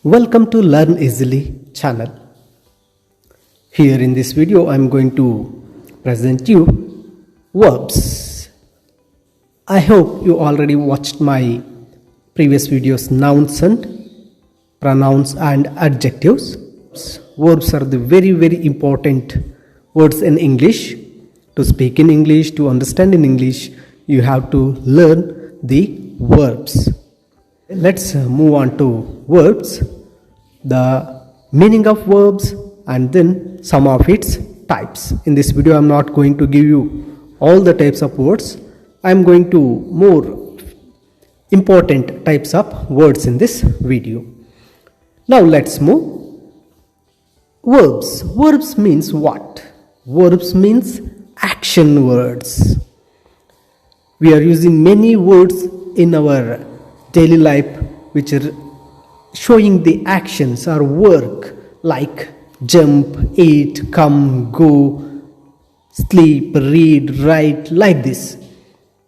Welcome to Learn Easily channel. Here in this video I am going to present you verbs. I hope you already watched my previous videos, nouns and pronouns and adjectives. Verbs are the very important words in English. To speak in English, to understand in English, you have to learn the verbs. Let's move on to verbs, the meaning of verbs, and then some of its types. In this video I am not going to give you all the types of words. I am going to more important types of words in this video. Now let's move. Verbs. Verbs means what? Verbs means action words. We are using many words in our daily life which are showing the actions or work, like jump, eat, come, go, sleep, read, write, like this.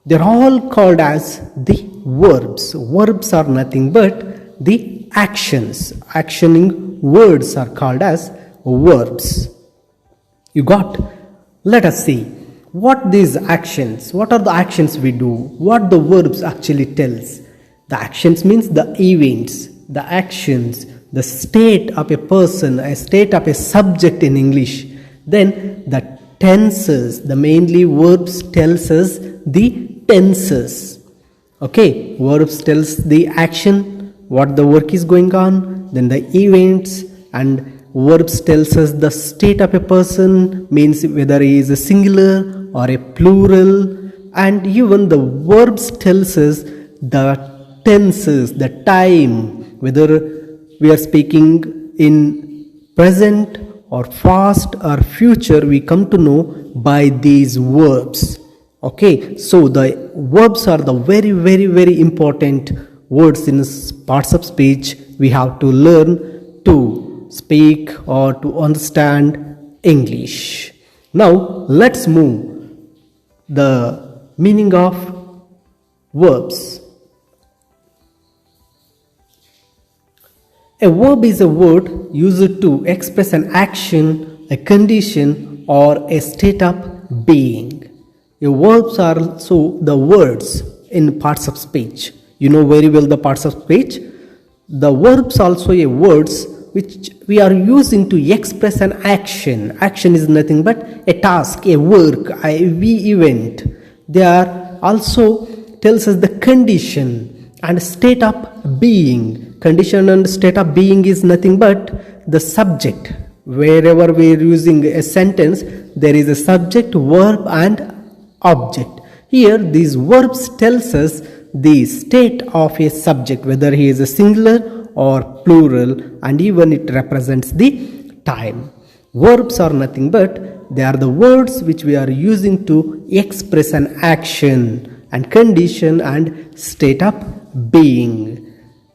They're all called as the verbs. Verbs are nothing but the actions. Actioning words are called as verbs. You got? Let us see what these actions, what are the actions we do, what the verbs actually tells. The actions means the events, the actions, the state of a person, a state of a subject in English. Then the tenses, the mainly verbs tells us the tenses. Okay, verbs tells the action, what the work is going on, then the events, and verbs tells us the state of a person, means whether he is a singular or a plural, and even the verbs tells us the tenses, the time, whether we are speaking in present or past or future, we come to know by these verbs. Okay, so the verbs are the very important words in parts of speech we have to learn to speak or to understand English. Now let's move the meaning of verbs. A verb is a word used to express an action, a condition, or a state of being. Verbs are also the words in parts of speech. You know very well the parts of speech. The verbs also a words which we are using to express an action. Action is nothing but a task, a work, a event. They are also tells us the condition and state of being. Condition and state of being is nothing but the subject. Wherever we are using a sentence, there is a subject, verb and object. Here these verbs tells us the state of a subject, whether he is a singular or plural, and even it represents the time. Verbs are nothing but they are the words which we are using to express an action and condition and state of being.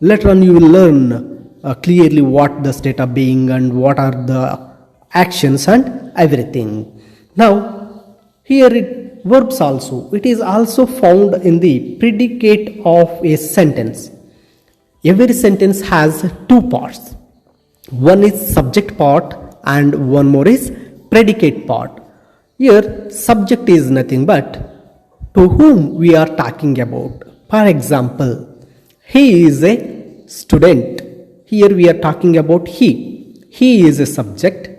Later on you will learn clearly what the state of being and what are the actions and everything. Now here verbs also, it is also found in the predicate of a sentence. Every sentence has two parts. One is subject part and one more is predicate part. Here subject is nothing but to whom we are talking about. For example, he is a student. Here we are talking about he. He is a subject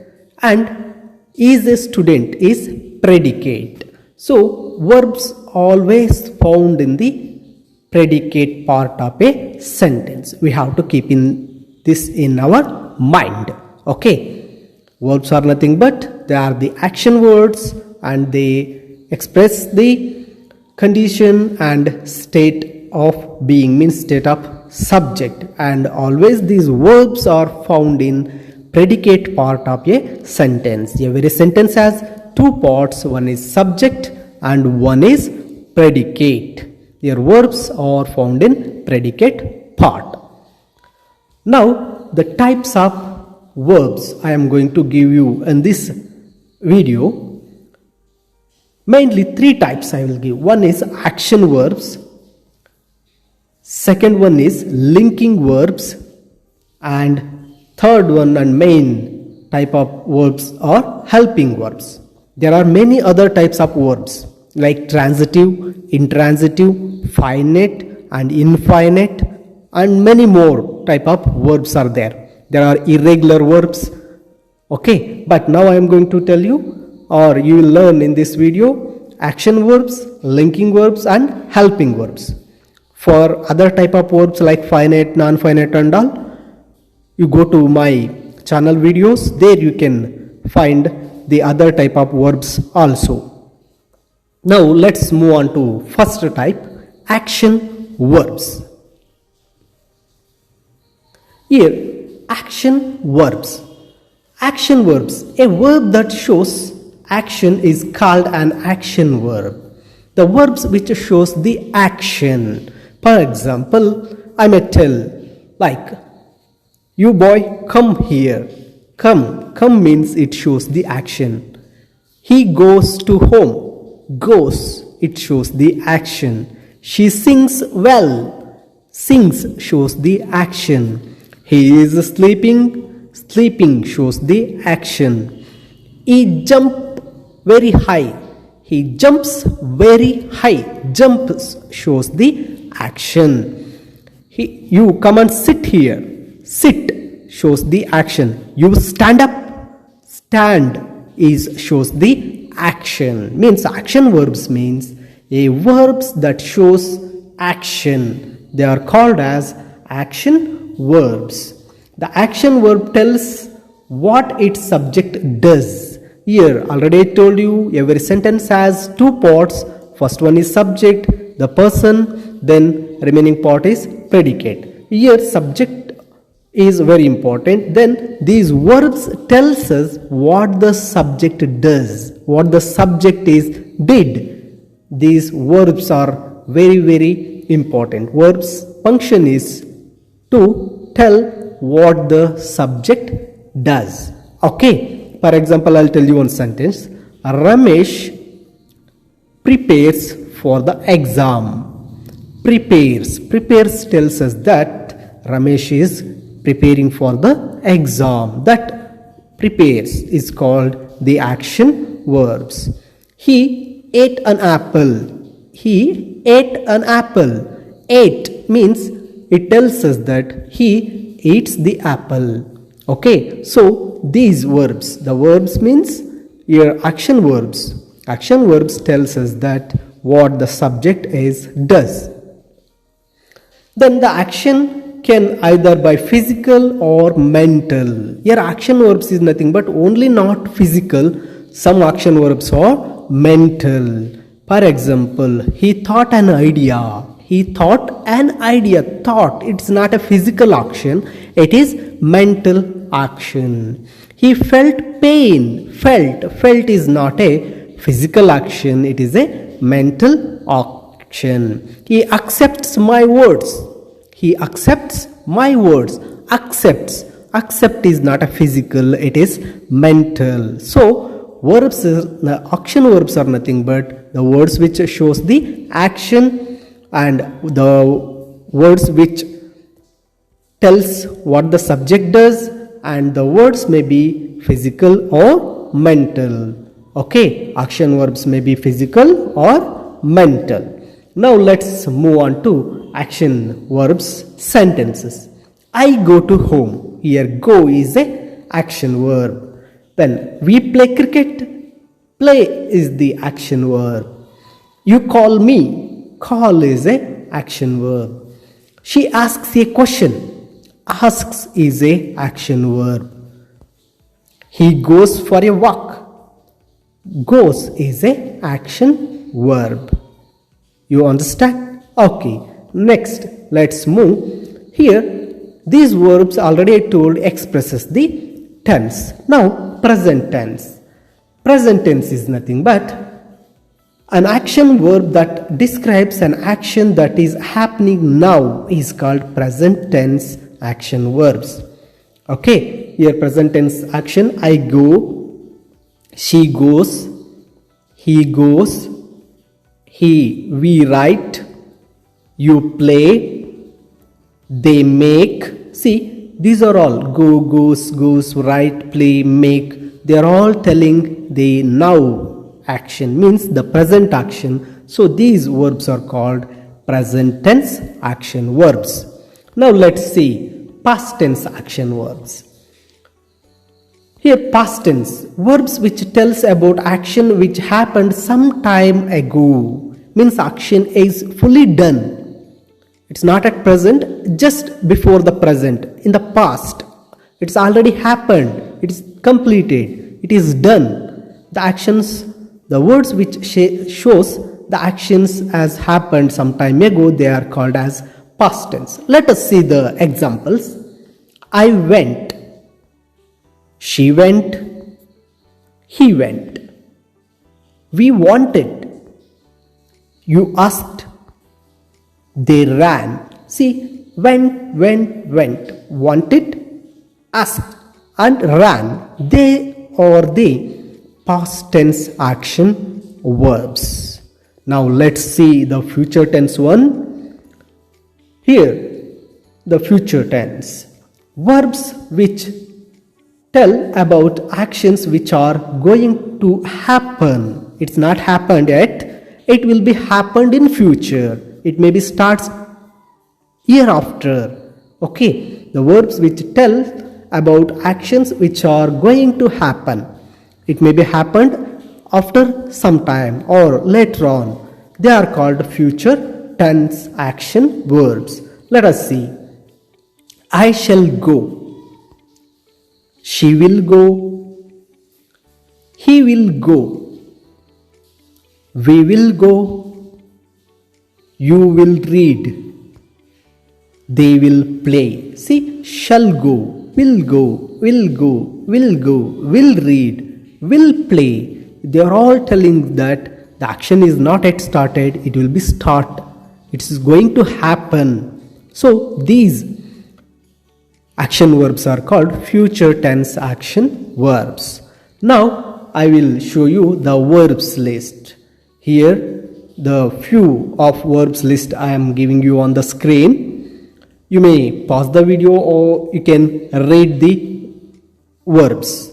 and is a student is predicate. So verbs always found in the predicate part of a sentence. We have to keep in this in our mind. Okay. Verbs are nothing but they are the action words and they express the condition and state of being, means state of subject, and always these verbs are found in predicate part of a sentence. Every sentence has two parts, one is subject and one is predicate. Their verbs are found in predicate part. Now the types of verbs I am going to give you in this video. Mainly three types I will give. One is action verbs, second one is linking verbs, And third one and main type of verbs are helping verbs. There are many other types of verbs like transitive, intransitive, finite and infinite, and many more type of verbs are there. There are irregular verbs. Okay, but now I am going to tell you, or you will learn in this video, action verbs, linking verbs and helping verbs. For other type of verbs like finite, non-finite and all, you go to my channel videos. There you can find the other type of verbs also. Now let's move on to first type, action verbs. Here, action verbs. Action verbs. A verb that shows action is called an action verb. The verbs which shows the action. For example, I may tell like, you boy, come here. Come means it shows the action. He goes to home. Goes, it shows the action. She sings well. Sings shows the action. He is sleeping. Sleeping shows the action. He jump very high. He jumps very high. Jumps shows the action. You come and sit here. Sit shows the action. You stand up. Stand shows the action. Means action verbs means a verbs that shows action. They are called as action verbs. The action verb tells what its subject does. Here already I told you every sentence has two parts. First one is subject, the person, then remaining part is predicate. Here subject is very important. Then these verbs tells us what the subject does, what the subject did. These verbs are very important. Verbs function is to tell what the subject does. Okay, for example, I'll tell you one sentence. Ramesh prepares for the exam. Prepares tells us that Ramesh is preparing for the exam. That prepares is called the action verbs. He ate an apple. He ate an apple. Ate means it tells us that he eats the apple. Okay, so these verbs, the verbs means your action verbs. Action verbs tells us that what the subject does. Then the action can either by physical or mental. Here action verbs is nothing but only not physical. Some action verbs are mental. For example, he thought an idea. He thought an idea. Thought, it's not a physical action. It is mental action. He felt pain. Felt is not a physical action. It is a mental action. He accepts my words. He accepts my words. Accept is not a physical. It is mental. So verbs, the action verbs are nothing but the words which shows the action and the words which tells what the subject does, and the words may be physical or mental. Okay, action verbs may be physical or mental. Now let's move on to action verbs sentences. I go to home. Here go is a action verb. Then we play cricket. Play is the action verb. You call me. Call is a action verb. She asks a question. Asks is a action verb. He goes for a walk. Goes is a action verb. You understand? Okay. Next, let's move. Here, these verbs already I told expresses the tense. Now, present tense. Present tense is nothing but an action verb that describes an action that is happening now is called present tense action verbs. Okay, here present tense action, I go, she goes, he goes, we write, you play, they make. See, these are all go, goes, write, play, make. They are all telling the now action, means the present action. So these verbs are called present tense action verbs. Now let's see past tense action verbs. Here past tense, verbs which tells about action which happened some time ago, means action is fully done. It's not at present, just before the present, in the past. It's already happened, it's completed, it is done. The actions, the words which shows the actions as happened some time ago, they are called as past tense. Let us see the examples. I went, she went, he went. We wanted, you asked, they ran. See, went, wanted, asked and ran. They are the past tense action verbs. Now let's see the future tense one. Here, the future tense. Verbs which tell about actions which are going to happen. It's not happened yet. It will be happened in future. It maybe starts hereafter. Okay, the verbs which tell about actions which are going to happen. It may be happened after some time or later on. They are called future tense action verbs. Let us see. I shall go. She will go. He will go. We will go. You will read. They will play. See, shall go, will go, will go, will go, will read, will play. They are all telling that the action is not yet started, it will be start. It is going to happen. So these action verbs are called future tense action verbs. Now I will show you the verbs list. Here the few of verbs list I am giving you on the screen. You may pause the video or you can read the verbs.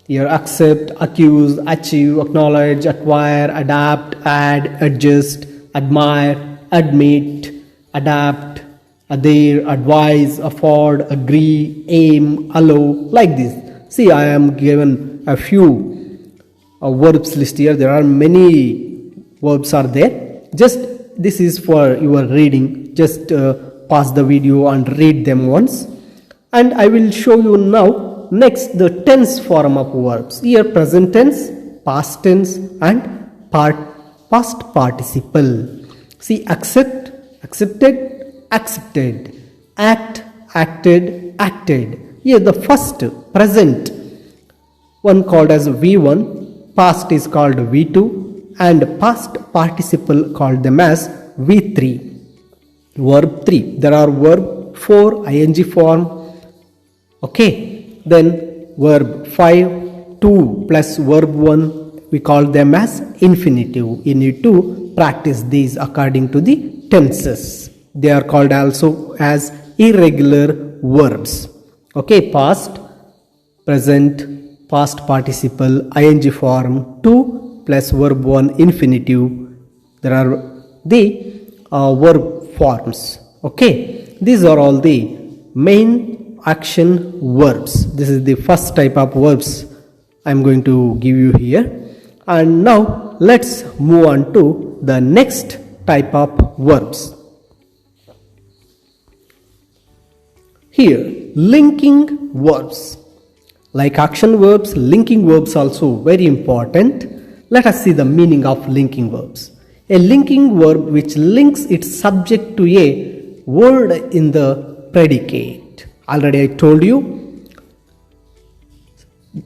Here accept, accuse, achieve, acknowledge, acquire, adapt, add, adjust, admire, admit, adapt, adhere, advise, afford, agree, aim, allow, like this. See, I am given a few verbs list here. There are many verbs are there. Just this is for your reading. Just pause the video and read them once. And I will show you now next the tense form of verbs. Here present tense, past tense and past participle. See, accept, accepted, accepted, act, acted, acted. Here the first present one called as V1, past is called V2 and past participle called them as V3. Verb 3. There are verb 4 ing form. Okay. Then verb 5, 2 plus verb 1, we call them as infinitive. You need to practice these according to the tenses. They are called also as irregular verbs. Okay, past, present, past participle, ing form, 2 plus verb 1 infinitive. There are the verb forms. Okay, these are all the main action verbs. This is the first type of verbs I am going to give you here. And now let's move on to the next type of verbs. Here, linking verbs. Like action verbs, linking verbs also very important. Let us see the meaning of linking verbs. A linking verb which links its subject to a word in the predicate. Already I told you,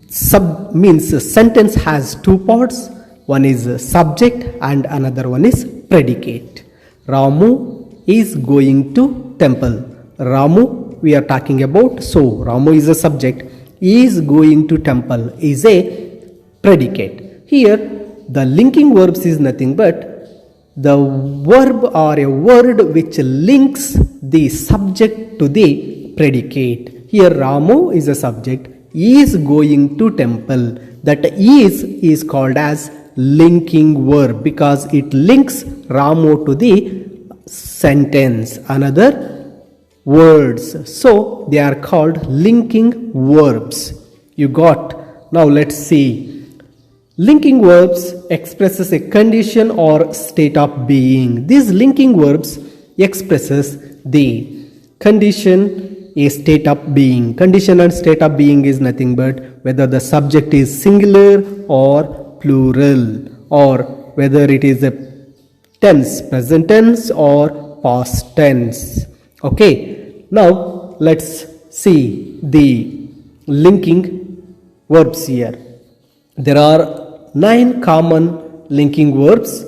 sub means a sentence has two parts. One is subject and another one is predicate. Ramu is going to temple. Ramu we are talking about. So Ramu is a subject. Is going to temple is a predicate. Here the linking verbs is nothing but the verb or a word which links the subject to the predicate. Here Ramu is a subject, is going to temple. That is called as linking verb because it links Ramu to the sentence, another words. So they are called linking verbs. You got? Now let's see. Linking verbs expresses a condition or state of being. These linking verbs expresses the condition, a state of being. Condition and state of being is nothing but whether the subject is singular or plural, or whether it is a tense, present tense or past tense. Okay, now let's see the linking verbs here. There are 9 common linking verbs.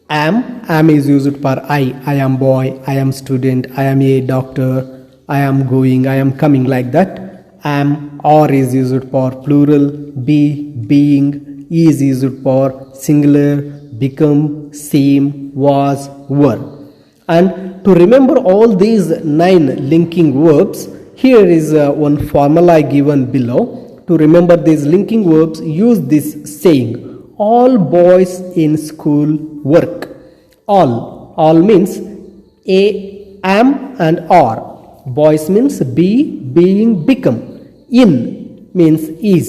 Am is used for I am boy, I am student, I am a doctor, I am going, I am coming, like that. Am, or is used for plural. Be, being, is used for singular. Become, seem, was, were. And to remember all these 9 linking verbs, here is one formula given below. To remember these linking verbs, use this saying: all boys in school work. All means a, am and are. Boys means be, being, become. In means is.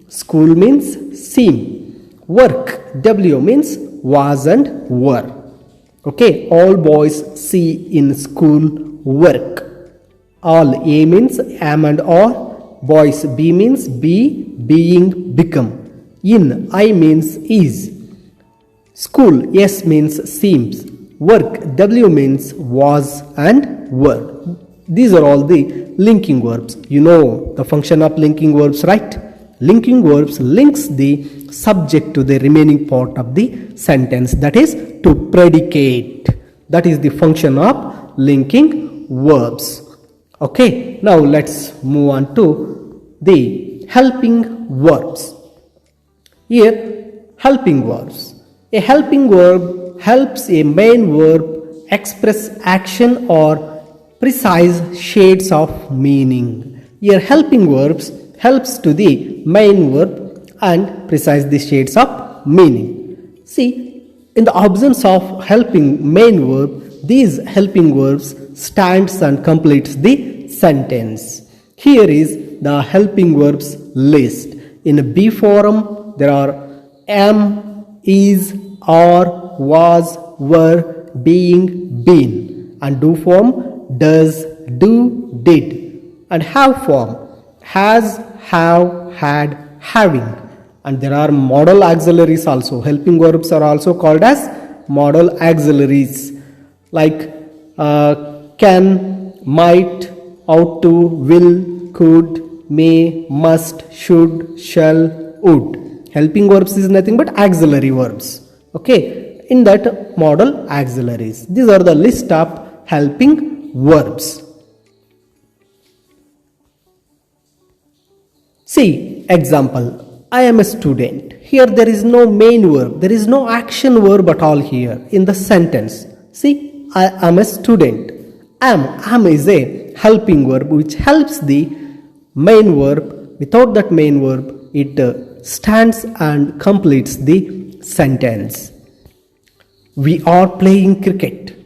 School means seem. Work, W means was and were. Okay, all boys see in school work. All, A means am and are. Boys, B means be, being, become. In, I means is. School, S means seems. Work, W means was and were. These are all the linking verbs. You know the function of linking verbs, right? Linking verbs links the subject to the remaining part of the sentence, that is to predicate. That is the function of linking verbs. Okay, now let's move on to the helping verbs. Here, helping verbs. A helping verb helps a main verb express action or precise shades of meaning. Here, helping verbs helps to the main verb and precise the shades of meaning. See, in the absence of helping main verb, these helping verbs stands and completes the sentence. Here is the helping verbs list. In B form, there are am, is, are, was, were, being, been. And do form, does, do, did. And have form, has, have, had, having. And there are modal auxiliaries also. Helping verbs are also called as modal auxiliaries, like can, might, ought to, will, could, may, must, should, shall, would. Helping verbs is nothing but auxiliary verbs. Okay, in that modal auxiliaries. These are the list of helping verbs. See, example, I am a student. Here there is no main verb, there is no action verb at all here in the sentence. See, I am a student. Am is a helping verb which helps the main verb. Without that main verb, it stands and completes the sentence. We are playing cricket.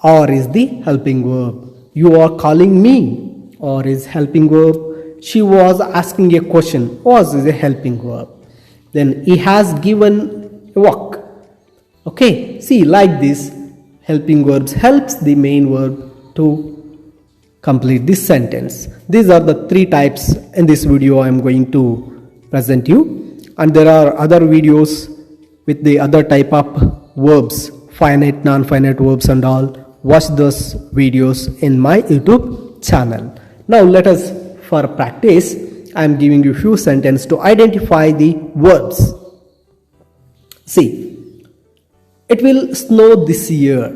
Or is the helping verb. You are calling me. Or is helping verb. She was asking a question. Was is a helping verb. Then he has given a walk. Okay, see, like this, helping verbs helps the main verb to complete this sentence. These are the 3 types in this video I am going to present you. And there are other videos with the other type of verbs, finite, non-finite verbs and all. Watch those videos in my YouTube channel. Now let us, for practice, I am giving you few sentences to identify the verbs. See, it will snow this year.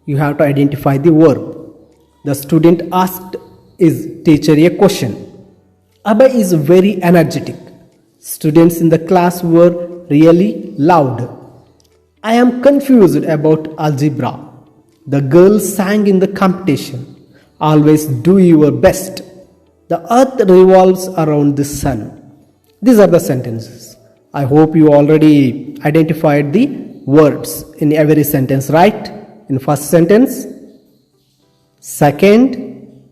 You have to identify the verb. The student asked his teacher a question. Abhay is very energetic. Students in the class were really loud. I am confused about algebra. The girls sang in the competition. Always do your best. The earth revolves around the sun. These are the sentences. I hope you already identified the verbs in every sentence, right? In first sentence, second,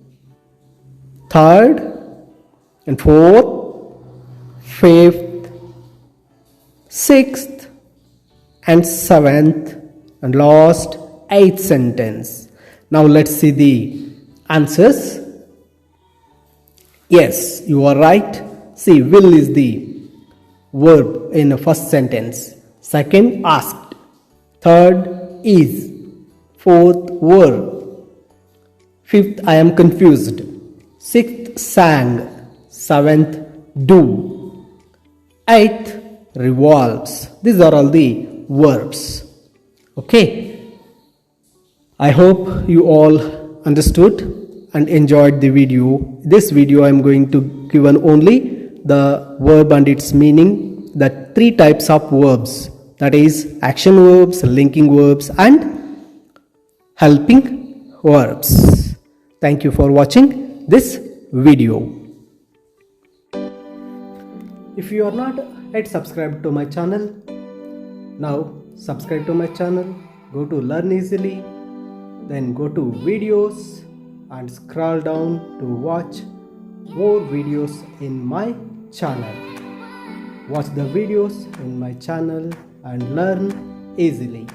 third, and fourth, fifth, sixth, and seventh, and last, eighth sentence. Now let's see the answers. Yes, you are right. See, will is the verb in the first sentence. Second, asked. Third, is. Fourth, were. Fifth, I am confused. Sixth, sang. Seventh, do. Eighth, revolves. These are all the verbs. Okay. I hope you all understood and enjoyed the video. This video I am going to give only the verb and its meaning, the three types of verbs, that is action verbs, linking verbs and helping verbs. Thank you for watching this video. If you are not yet subscribed to my channel, now subscribe to my channel. Go to Learn Easily, then go to videos and scroll down to watch more videos in my channel. Watch the videos in my channel and learn easily.